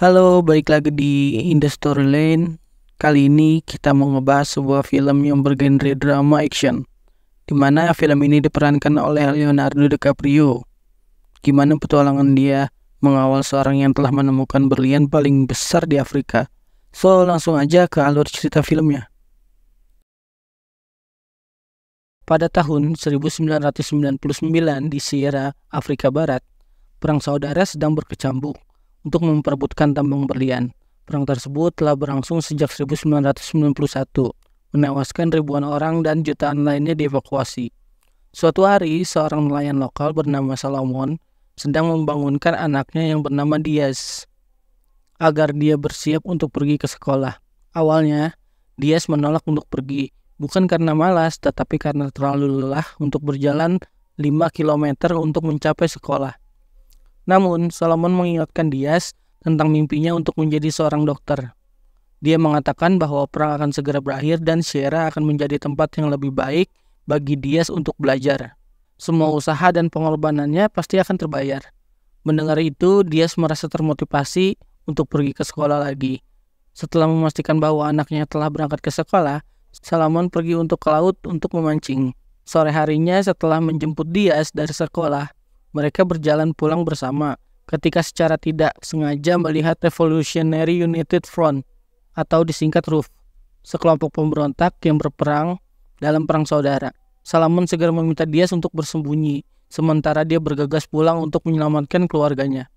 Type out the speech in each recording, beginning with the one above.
Halo, balik lagi di Industry Lane. Kali ini kita mau ngebahas sebuah film yang bergenre drama action, di mana film ini diperankan oleh Leonardo DiCaprio. Gimana petualangan dia mengawal seorang yang telah menemukan berlian paling besar di Afrika. So, langsung aja ke alur cerita filmnya. Pada tahun 1999 di Sierra, Afrika Barat, perang saudara sedang berkecamuk untuk memperebutkan tambang berlian. Perang tersebut telah berlangsung sejak 1991, menewaskan ribuan orang dan jutaan lainnya dievakuasi. Suatu hari, seorang nelayan lokal bernama Solomon sedang membangunkan anaknya yang bernama Diaz agar dia bersiap untuk pergi ke sekolah. Awalnya, Diaz menolak untuk pergi, bukan karena malas, tetapi karena terlalu lelah untuk berjalan 5 km untuk mencapai sekolah. Namun, Solomon mengingatkan Diaz tentang mimpinya untuk menjadi seorang dokter. Dia mengatakan bahwa perang akan segera berakhir dan Sierra akan menjadi tempat yang lebih baik bagi Diaz untuk belajar. Semua usaha dan pengorbanannya pasti akan terbayar. Mendengar itu, Diaz merasa termotivasi untuk pergi ke sekolah lagi. Setelah memastikan bahwa anaknya telah berangkat ke sekolah, Solomon pergi untuk ke laut untuk memancing. Sore harinya setelah menjemput Diaz dari sekolah, mereka berjalan pulang bersama ketika secara tidak sengaja melihat Revolutionary United Front atau disingkat RUF, sekelompok pemberontak yang berperang dalam perang saudara. Solomon segera meminta Diaz untuk bersembunyi, sementara dia bergegas pulang untuk menyelamatkan keluarganya.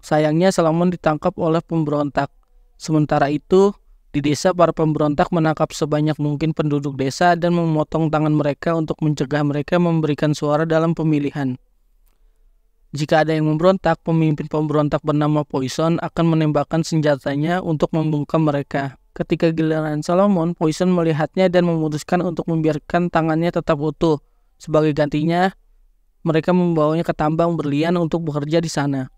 Sayangnya Solomon ditangkap oleh pemberontak. Sementara itu, di desa para pemberontak menangkap sebanyak mungkin penduduk desa dan memotong tangan mereka untuk mencegah mereka memberikan suara dalam pemilihan. Jika ada yang memberontak, pemimpin pemberontak bernama Poison akan menembakkan senjatanya untuk membungkam mereka. Ketika giliran Solomon, Poison melihatnya dan memutuskan untuk membiarkan tangannya tetap utuh. Sebagai gantinya, mereka membawanya ke tambang berlian untuk bekerja di sana.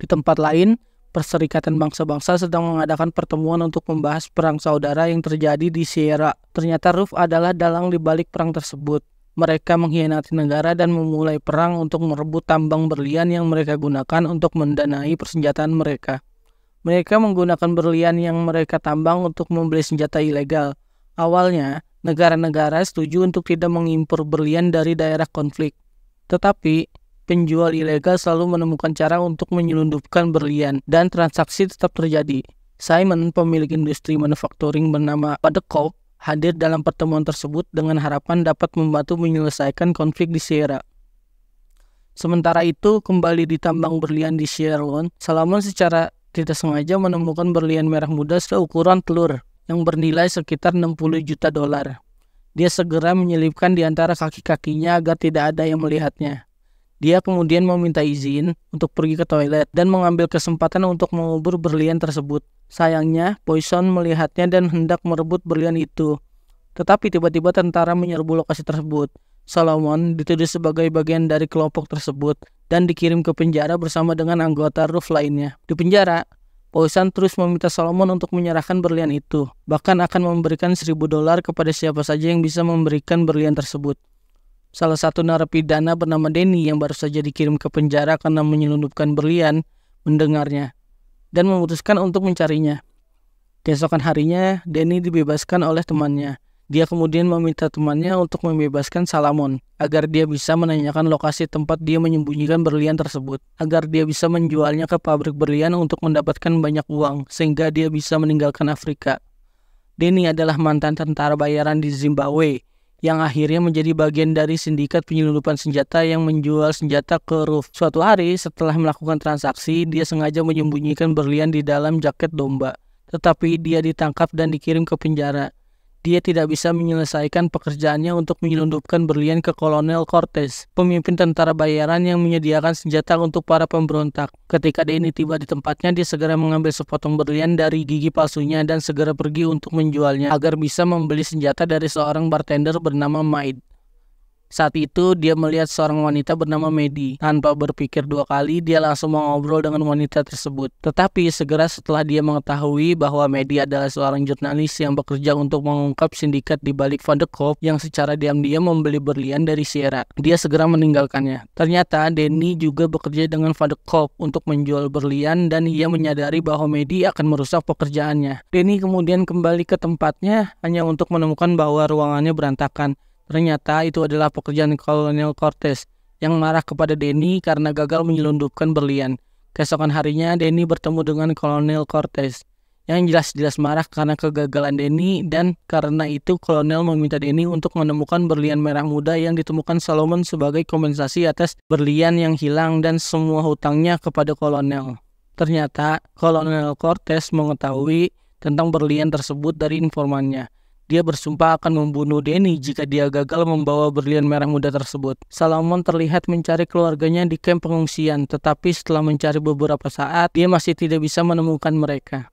Di tempat lain, Perserikatan Bangsa-Bangsa sedang mengadakan pertemuan untuk membahas perang saudara yang terjadi di Sierra. Ternyata RUF adalah dalang di balik perang tersebut. Mereka mengkhianati negara dan memulai perang untuk merebut tambang berlian yang mereka gunakan untuk mendanai persenjataan mereka. Mereka menggunakan berlian yang mereka tambang untuk membeli senjata ilegal. Awalnya, negara-negara setuju untuk tidak mengimpor berlian dari daerah konflik. Tetapi, penjual ilegal selalu menemukan cara untuk menyelundupkan berlian dan transaksi tetap terjadi. Simon, pemilik industri manufacturing bernama Padekop, hadir dalam pertemuan tersebut dengan harapan dapat membantu menyelesaikan konflik di Sierra. Sementara itu, kembali di tambang berlian di Sierra Leone, Solomon secara tidak sengaja menemukan berlian merah muda seukuran telur yang bernilai sekitar 60 juta dolar. Dia segera menyelipkan di antara kaki-kakinya agar tidak ada yang melihatnya. Dia kemudian meminta izin untuk pergi ke toilet dan mengambil kesempatan untuk mengubur berlian tersebut. Sayangnya, Poison melihatnya dan hendak merebut berlian itu. Tetapi tiba-tiba tentara menyerbu lokasi tersebut. Solomon dituduh sebagai bagian dari kelompok tersebut dan dikirim ke penjara bersama dengan anggota RUF lainnya. Di penjara, Poison terus meminta Solomon untuk menyerahkan berlian itu. Bahkan akan memberikan $1.000 kepada siapa saja yang bisa memberikan berlian tersebut. Salah satu narapidana bernama Denny yang baru saja dikirim ke penjara karena menyelundupkan berlian mendengarnya dan memutuskan untuk mencarinya. Keesokan harinya, Denny dibebaskan oleh temannya. Dia kemudian meminta temannya untuk membebaskan Solomon agar dia bisa menanyakan lokasi tempat dia menyembunyikan berlian tersebut, agar dia bisa menjualnya ke pabrik berlian untuk mendapatkan banyak uang sehingga dia bisa meninggalkan Afrika. Denny adalah mantan tentara bayaran di Zimbabwe yang akhirnya menjadi bagian dari sindikat penyelundupan senjata yang menjual senjata ke RUF. Suatu hari, setelah melakukan transaksi, dia sengaja menyembunyikan berlian di dalam jaket domba. Tetapi dia ditangkap dan dikirim ke penjara. Dia tidak bisa menyelesaikan pekerjaannya untuk menyelundupkan berlian ke Kolonel Cortez, pemimpin tentara bayaran yang menyediakan senjata untuk para pemberontak. Ketika Denny tiba di tempatnya, dia segera mengambil sepotong berlian dari gigi palsunya dan segera pergi untuk menjualnya agar bisa membeli senjata dari seorang bartender bernama Maid. Saat itu dia melihat seorang wanita bernama Maddie. Tanpa berpikir dua kali, dia langsung mengobrol dengan wanita tersebut. Tetapi segera setelah dia mengetahui bahwa Maddie adalah seorang jurnalis yang bekerja untuk mengungkap sindikat di balik Van de Kolk yang secara diam-diam membeli berlian dari Sierra, dia segera meninggalkannya. Ternyata Danny juga bekerja dengan Van de Kolk untuk menjual berlian dan ia menyadari bahwa Maddie akan merusak pekerjaannya. Danny kemudian kembali ke tempatnya hanya untuk menemukan bahwa ruangannya berantakan. Ternyata itu adalah pekerjaan Kolonel Cortez yang marah kepada Danny karena gagal menyelundupkan berlian. Keesokan harinya Danny bertemu dengan Kolonel Cortez yang jelas-jelas marah karena kegagalan Danny, dan karena itu Kolonel meminta Danny untuk menemukan berlian merah muda yang ditemukan Solomon sebagai kompensasi atas berlian yang hilang dan semua hutangnya kepada Kolonel. Ternyata Kolonel Cortez mengetahui tentang berlian tersebut dari informannya. Dia bersumpah akan membunuh Danny jika dia gagal membawa berlian merah muda tersebut. Solomon terlihat mencari keluarganya di kamp pengungsian, tetapi setelah mencari beberapa saat, dia masih tidak bisa menemukan mereka.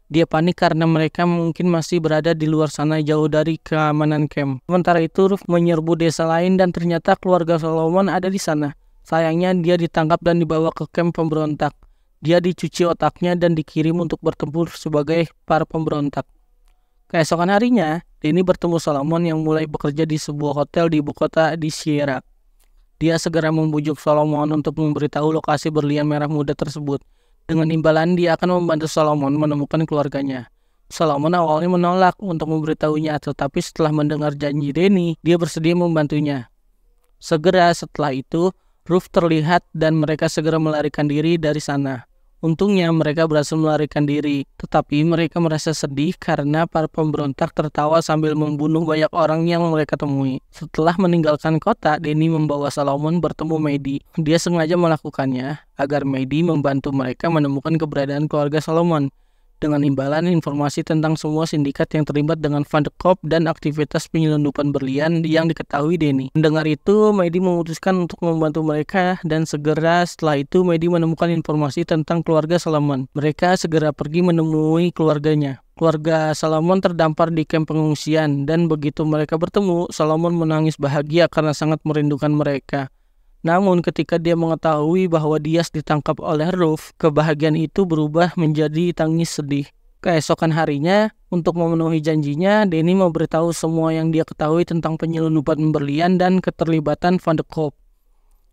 Dia panik karena mereka mungkin masih berada di luar sana jauh dari keamanan kamp. Sementara itu, Ruff menyerbu desa lain dan ternyata keluarga Solomon ada di sana. Sayangnya dia ditangkap dan dibawa ke kamp pemberontak. Dia dicuci otaknya dan dikirim untuk bertempur sebagai para pemberontak. Keesokan harinya, Danny bertemu Solomon yang mulai bekerja di sebuah hotel di ibu kota di Sierra. Dia segera membujuk Solomon untuk memberitahu lokasi berlian merah muda tersebut. Dengan imbalan, dia akan membantu Solomon menemukan keluarganya. Solomon awalnya menolak untuk memberitahunya, tetapi setelah mendengar janji Danny, dia bersedia membantunya. Segera setelah itu, Ruff terlihat dan mereka segera melarikan diri dari sana. Untungnya mereka berhasil melarikan diri, tetapi mereka merasa sedih karena para pemberontak tertawa sambil membunuh banyak orang yang mereka temui. Setelah meninggalkan kota, Danny membawa Solomon bertemu Maddie. Dia sengaja melakukannya agar Maddie membantu mereka menemukan keberadaan keluarga Solomon. Dengan imbalan informasi tentang semua sindikat yang terlibat dengan Van de Kolk dan aktivitas penyelundupan berlian yang diketahui Danny. Mendengar itu, Maddie memutuskan untuk membantu mereka dan segera setelah itu Maddie menemukan informasi tentang keluarga Solomon. Mereka segera pergi menemui keluarganya. Keluarga Solomon terdampar di kamp pengungsian dan begitu mereka bertemu, Solomon menangis bahagia karena sangat merindukan mereka. Namun ketika dia mengetahui bahwa Diaz ditangkap oleh Ruff, kebahagiaan itu berubah menjadi tangis sedih. Keesokan harinya, untuk memenuhi janjinya, Danny memberitahu semua yang dia ketahui tentang penyelundupan berlian dan keterlibatan Van de Kolk.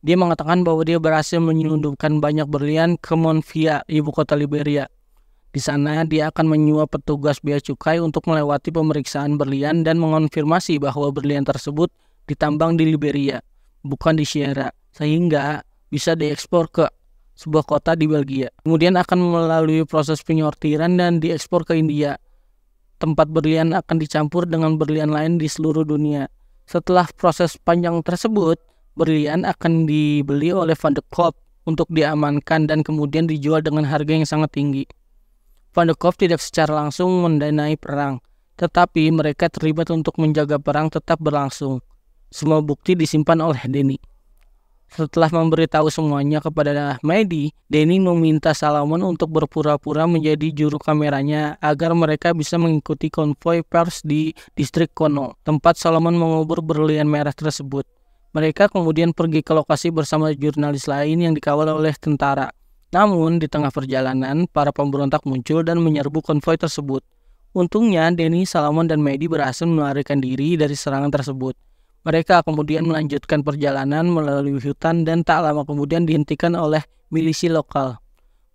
Dia mengatakan bahwa dia berhasil menyelundupkan banyak berlian ke Monrovia, ibu kota Liberia. Di sana, dia akan menyuap petugas bea cukai untuk melewati pemeriksaan berlian dan mengonfirmasi bahwa berlian tersebut ditambang di Liberia, bukan di Sierra, sehingga bisa diekspor ke sebuah kota di Belgia. Kemudian akan melalui proses penyortiran dan diekspor ke India. Tempat berlian akan dicampur dengan berlian lain di seluruh dunia. Setelah proses panjang tersebut, berlian akan dibeli oleh Van de Kolk untuk diamankan dan kemudian dijual dengan harga yang sangat tinggi. Van de Kolk tidak secara langsung mendanai perang, tetapi mereka terlibat untuk menjaga perang tetap berlangsung. Semua bukti disimpan oleh Danny. Setelah memberitahu semuanya kepada Maddie, Danny meminta Solomon untuk berpura-pura menjadi juru kameranya agar mereka bisa mengikuti konvoi pers di distrik Kono, tempat Solomon mengubur berlian merah tersebut. Mereka kemudian pergi ke lokasi bersama jurnalis lain yang dikawal oleh tentara. Namun, di tengah perjalanan, para pemberontak muncul dan menyerbu konvoi tersebut. Untungnya, Danny, Solomon, dan Maddie berhasil melarikan diri dari serangan tersebut. Mereka kemudian melanjutkan perjalanan melalui hutan dan tak lama kemudian dihentikan oleh milisi lokal.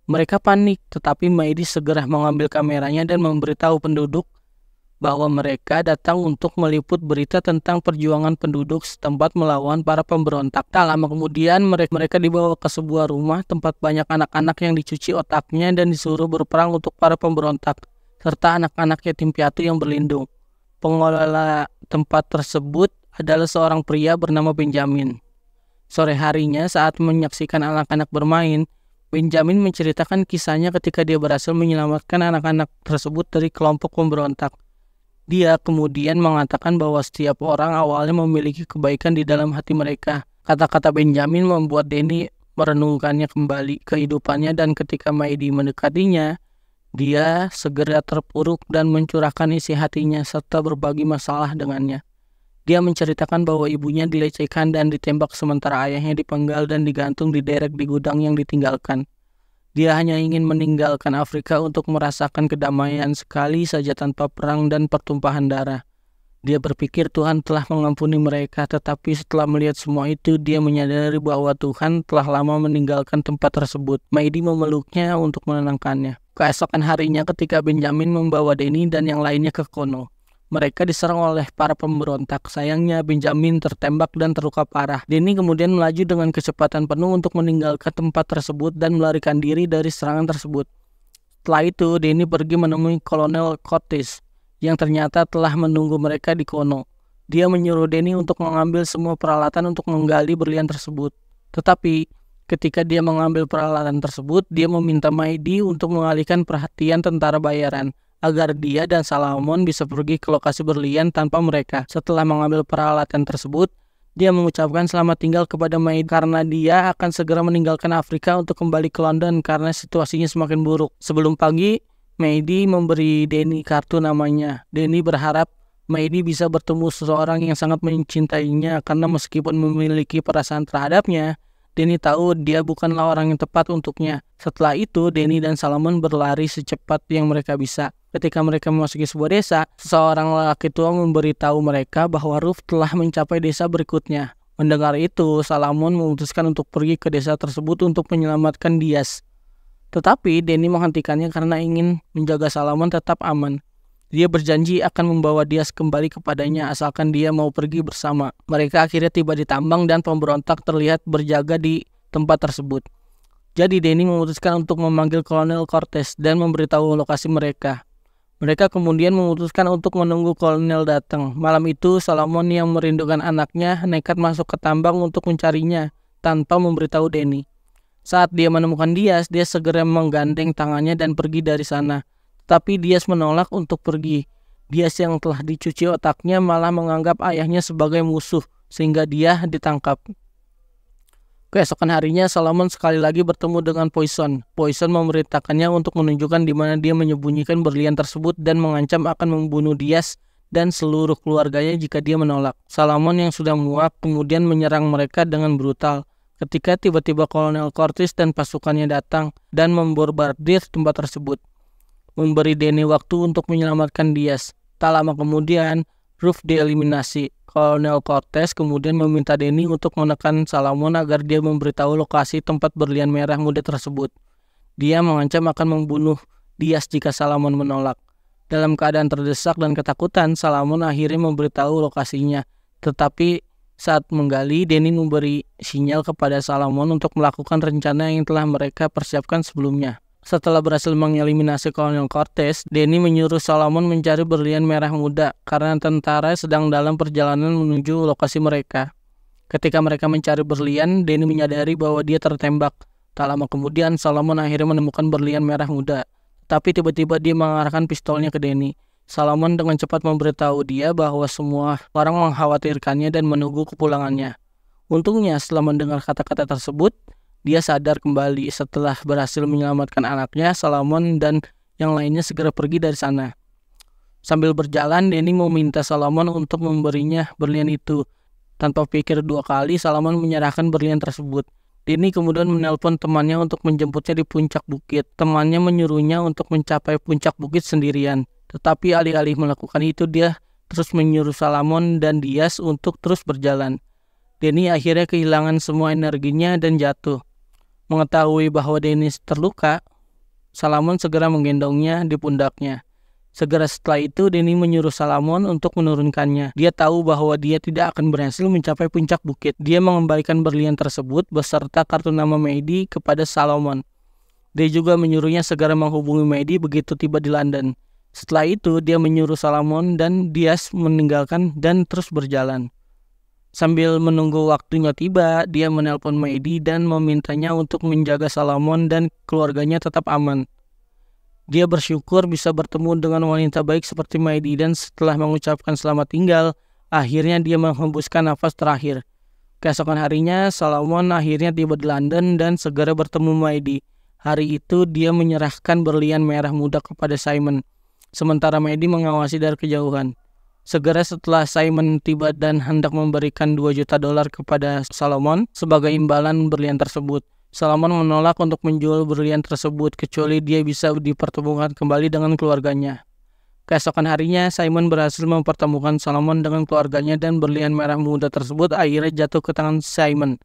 Mereka panik, tetapi Maddie segera mengambil kameranya dan memberitahu penduduk bahwa mereka datang untuk meliput berita tentang perjuangan penduduk setempat melawan para pemberontak. Tak lama kemudian mereka dibawa ke sebuah rumah tempat banyak anak-anak yang dicuci otaknya dan disuruh berperang untuk para pemberontak, serta anak-anak yatim piatu yang berlindung. Pengelola tempat tersebut adalah seorang pria bernama Benjamin. Sore harinya saat menyaksikan anak-anak bermain, Benjamin menceritakan kisahnya ketika dia berhasil menyelamatkan anak-anak tersebut dari kelompok pemberontak. Dia kemudian mengatakan bahwa setiap orang awalnya memiliki kebaikan di dalam hati mereka. Kata-kata Benjamin membuat Danny merenungkannya kembali kehidupannya dan ketika Maddie mendekatinya, dia segera terpuruk dan mencurahkan isi hatinya serta berbagi masalah dengannya. Dia menceritakan bahwa ibunya dilecehkan dan ditembak sementara ayahnya dipenggal dan digantung di derek di gudang yang ditinggalkan. Dia hanya ingin meninggalkan Afrika untuk merasakan kedamaian sekali saja tanpa perang dan pertumpahan darah. Dia berpikir Tuhan telah mengampuni mereka, tetapi setelah melihat semua itu, dia menyadari bahwa Tuhan telah lama meninggalkan tempat tersebut. Maidi memeluknya untuk menenangkannya. Keesokan harinya ketika Benjamin membawa Denny dan yang lainnya ke Kono, mereka diserang oleh para pemberontak. Sayangnya Benjamin tertembak dan terluka parah. Denny kemudian melaju dengan kecepatan penuh untuk meninggalkan tempat tersebut dan melarikan diri dari serangan tersebut. Setelah itu, Denny pergi menemui Kolonel Curtis yang ternyata telah menunggu mereka di Kono. Dia menyuruh Denny untuk mengambil semua peralatan untuk menggali berlian tersebut. Tetapi ketika dia mengambil peralatan tersebut, dia meminta Maidi untuk mengalihkan perhatian tentara bayaran agar dia dan Salomon bisa pergi ke lokasi berlian tanpa mereka. Setelah mengambil peralatan tersebut, dia mengucapkan selamat tinggal kepada Maidi karena dia akan segera meninggalkan Afrika untuk kembali ke London karena situasinya semakin buruk. Sebelum pagi, Maidi memberi Denny kartu namanya. Denny berharap Maidi bisa bertemu seseorang yang sangat mencintainya karena meskipun memiliki perasaan terhadapnya, Denny tahu dia bukanlah orang yang tepat untuknya. Setelah itu, Denny dan Salomon berlari secepat yang mereka bisa. Ketika mereka memasuki sebuah desa, seseorang lelaki tua memberitahu mereka bahwa Ruth telah mencapai desa berikutnya. Mendengar itu, Salomon memutuskan untuk pergi ke desa tersebut untuk menyelamatkan Dias. Tetapi Denny menghentikannya karena ingin menjaga Salomon tetap aman. Dia berjanji akan membawa Dias kembali kepadanya asalkan dia mau pergi bersama. Mereka akhirnya tiba di tambang dan pemberontak terlihat berjaga di tempat tersebut. Jadi Denny memutuskan untuk memanggil Kolonel Cortez dan memberitahu lokasi mereka. Mereka kemudian memutuskan untuk menunggu kolonel datang. Malam itu Salomon yang merindukan anaknya nekat masuk ke tambang untuk mencarinya tanpa memberitahu Denny. Saat dia menemukan Dias, dia segera menggandeng tangannya dan pergi dari sana. Tapi Dias menolak untuk pergi. Dias yang telah dicuci otaknya malah menganggap ayahnya sebagai musuh, sehingga dia ditangkap. Keesokan harinya, Salomon sekali lagi bertemu dengan Poison. Poison memerintahkannya untuk menunjukkan di mana dia menyembunyikan berlian tersebut dan mengancam akan membunuh Dias dan seluruh keluarganya jika dia menolak. Salomon yang sudah muak kemudian menyerang mereka dengan brutal. Ketika tiba-tiba Kolonel Curtis dan pasukannya datang dan membombardir tempat tersebut, memberi Denny waktu untuk menyelamatkan Dias. Tak lama kemudian, Ruth dieliminasi. Kolonel Cortez kemudian meminta Denny untuk menekan Salomon agar dia memberitahu lokasi tempat berlian merah muda tersebut. Dia mengancam akan membunuh Dias jika Salomon menolak. Dalam keadaan terdesak dan ketakutan, Salomon akhirnya memberitahu lokasinya. Tetapi saat menggali, Denny memberi sinyal kepada Salomon untuk melakukan rencana yang telah mereka persiapkan sebelumnya. Setelah berhasil mengeliminasi Kolonel Cortez, Denny menyuruh Salomon mencari berlian merah muda karena tentara sedang dalam perjalanan menuju lokasi mereka. Ketika mereka mencari berlian, Denny menyadari bahwa dia tertembak. Tak lama kemudian, Salomon akhirnya menemukan berlian merah muda. Tapi tiba-tiba dia mengarahkan pistolnya ke Denny. Salomon dengan cepat memberitahu dia bahwa semua orang mengkhawatirkannya dan menunggu kepulangannya. Untungnya setelah mendengar kata-kata tersebut, dia sadar kembali. Setelah berhasil menyelamatkan anaknya, Salomon dan yang lainnya segera pergi dari sana. Sambil berjalan, Denny meminta Salomon untuk memberinya berlian itu. Tanpa pikir dua kali, Salomon menyerahkan berlian tersebut. Denny kemudian menelpon temannya untuk menjemputnya di puncak bukit. Temannya menyuruhnya untuk mencapai puncak bukit sendirian. Tetapi alih-alih melakukan itu, dia terus menyuruh Salomon dan Dias untuk terus berjalan. Denny akhirnya kehilangan semua energinya dan jatuh. Mengetahui bahwa Denny terluka, Salomon segera menggendongnya di pundaknya. Segera setelah itu, Denny menyuruh Salomon untuk menurunkannya. Dia tahu bahwa dia tidak akan berhasil mencapai puncak bukit. Dia mengembalikan berlian tersebut beserta kartu nama Maidi kepada Salomon. Dia juga menyuruhnya segera menghubungi Maidi begitu tiba di London. Setelah itu, dia menyuruh Salomon dan Dias meninggalkan dan terus berjalan. Sambil menunggu waktunya tiba, dia menelpon Maidi dan memintanya untuk menjaga Salomon dan keluarganya tetap aman. Dia bersyukur bisa bertemu dengan wanita baik seperti Maidi dan setelah mengucapkan selamat tinggal, akhirnya dia menghembuskan nafas terakhir. Keesokan harinya, Salomon akhirnya tiba di London dan segera bertemu Maidi. Hari itu, dia menyerahkan berlian merah muda kepada Simon. Sementara Maidi mengawasi dari kejauhan. Segera setelah Simon tiba dan hendak memberikan $2 juta kepada Solomon sebagai imbalan berlian tersebut, Solomon menolak untuk menjual berlian tersebut kecuali dia bisa dipertemukan kembali dengan keluarganya. Keesokan harinya, Simon berhasil mempertemukan Solomon dengan keluarganya dan berlian merah muda tersebut akhirnya jatuh ke tangan Simon.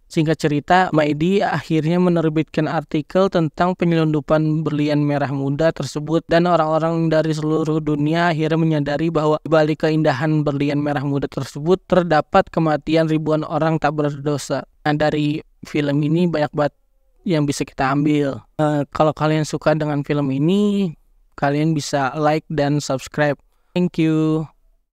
Singkat cerita, Maidi akhirnya menerbitkan artikel tentang penyelundupan berlian merah muda tersebut dan orang-orang dari seluruh dunia akhirnya menyadari bahwa di balik keindahan berlian merah muda tersebut terdapat kematian ribuan orang tak berdosa. Nah, dari film ini banyak banget yang bisa kita ambil. Kalau kalian suka dengan film ini, kalian bisa like dan subscribe. Thank you.